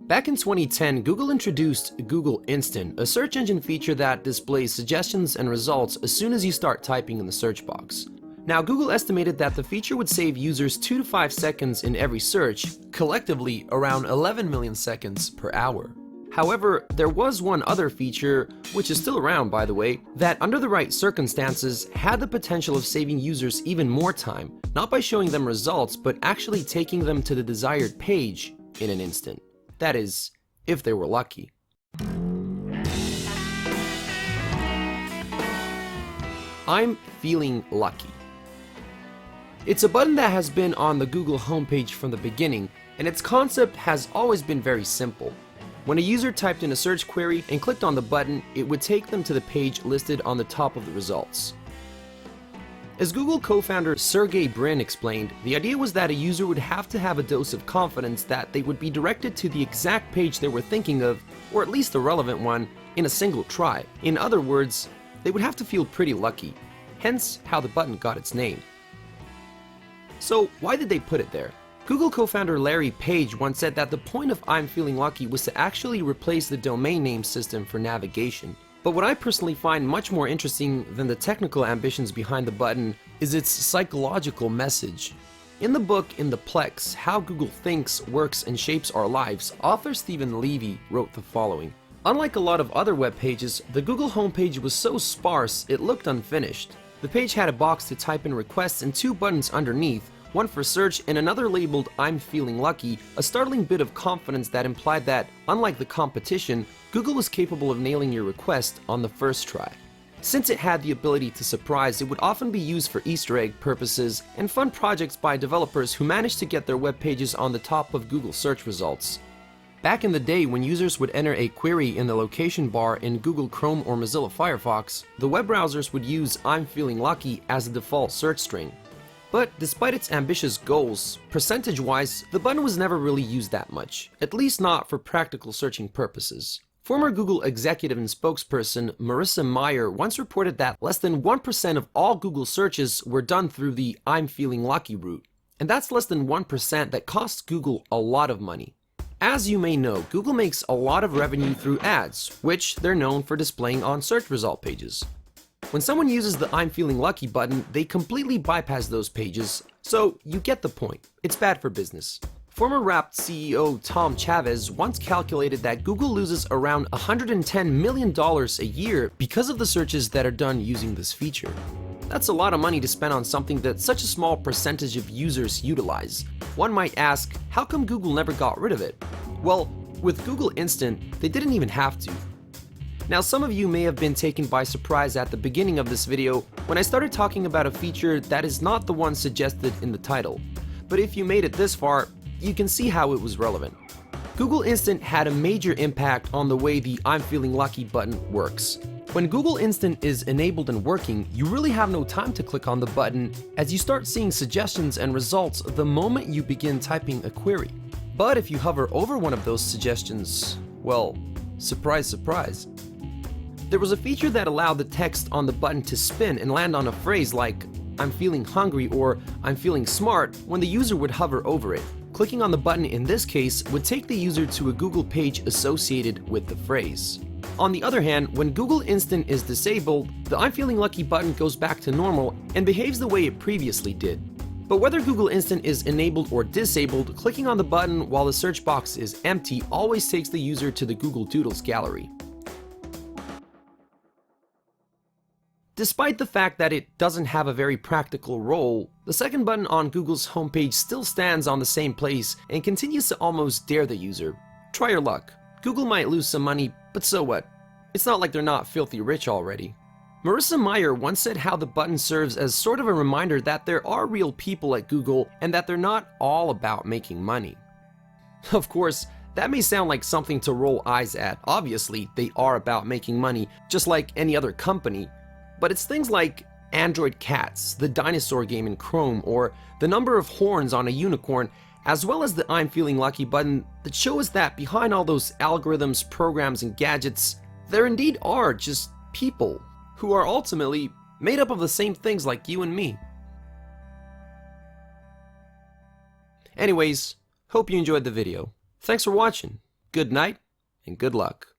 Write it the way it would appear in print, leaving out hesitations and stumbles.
Back in 2010, Google introduced Google Instant, a search engine feature that displays suggestions and results as soon as you start typing in the search box. Now, Google estimated that the feature would save users 2 to 5 seconds in every search, collectively around 11 million seconds per hour. However, there was one other feature, which is still around by the way, that under the right circumstances had the potential of saving users even more time, not by showing them results, but actually taking them to the desired page in an instant. That is, if they were lucky. I'm feeling lucky. It's a button that has been on the Google homepage from the beginning, and its concept has always been very simple. When a user typed in a search query and clicked on the button, it would take them to the page listed on the top of the results. As Google co-founder Sergey Brin explained, the idea was that a user would have to have a dose of confidence that they would be directed to the exact page they were thinking of, or at least the relevant one, in a single try. In other words, they would have to feel pretty lucky, hence how the button got its name. So why did they put it there? Google co-founder Larry Page once said that the point of I'm feeling lucky was to actually replace the domain name system for navigation. But what I personally find much more interesting than the technical ambitions behind the button is its psychological message. In the book In the Plex, How Google Thinks, Works, and Shapes Our Lives, author Stephen Levy wrote the following. Unlike a lot of other web pages, the Google homepage was so sparse it looked unfinished. The page had a box to type in requests and 2 buttons underneath, one for search and another labeled I'm feeling lucky, a startling bit of confidence that implied that, unlike the competition, Google was capable of nailing your request on the first try. Since it had the ability to surprise, it would often be used for Easter egg purposes and fun projects by developers who managed to get their web pages on the top of Google search results. Back in the day when users would enter a query in the location bar in Google Chrome or Mozilla Firefox, the web browsers would use I'm feeling lucky as the default search string. But despite its ambitious goals, percentage-wise, the button was never really used that much, at least not for practical searching purposes. Former Google executive and spokesperson Marissa Mayer once reported that less than 1% of all Google searches were done through the I'm feeling lucky route. And that's less than 1% that costs Google a lot of money. As you may know, Google makes a lot of revenue through ads, which they're known for displaying on search result pages. When someone uses the I'm feeling lucky button, they completely bypass those pages, so you get the point. It's bad for business. Former Wrapped CEO Tom Chavez once calculated that Google loses around $110 million a year because of the searches that are done using this feature. That's a lot of money to spend on something that such a small percentage of users utilize. One might ask, how come Google never got rid of it? Well, with Google Instant, they didn't even have to. Now, some of you may have been taken by surprise at the beginning of this video when I started talking about a feature that is not the one suggested in the title. But if you made it this far, you can see how it was relevant. Google Instant had a major impact on the way the I'm feeling lucky button works. When Google Instant is enabled and working, you really have no time to click on the button as you start seeing suggestions and results the moment you begin typing a query. But if you hover over one of those suggestions, well, surprise, surprise. There was a feature that allowed the text on the button to spin and land on a phrase like I'm feeling hungry or I'm feeling smart when the user would hover over it. Clicking on the button in this case would take the user to a Google page associated with the phrase. On the other hand, when Google Instant is disabled, the I'm feeling lucky button goes back to normal and behaves the way it previously did. But whether Google Instant is enabled or disabled, clicking on the button while the search box is empty always takes the user to the Google Doodles gallery. Despite the fact that it doesn't have a very practical role, the second button on Google's homepage still stands on the same place and continues to almost dare the user. Try your luck. Google might lose some money, but so what? It's not like they're not filthy rich already. Marissa Mayer once said how the button serves as sort of a reminder that there are real people at Google and that they're not all about making money. Of course, that may sound like something to roll eyes at. Obviously, they are about making money, just like any other company. But it's things like Android cats, the dinosaur game in Chrome, or the number of horns on a unicorn, as well as the I'm feeling lucky button that show us that behind all those algorithms, programs, and gadgets, there indeed are just people who are ultimately made up of the same things like you and me. Anyways, hope you enjoyed the video. Thanks for watching. good night and good luck.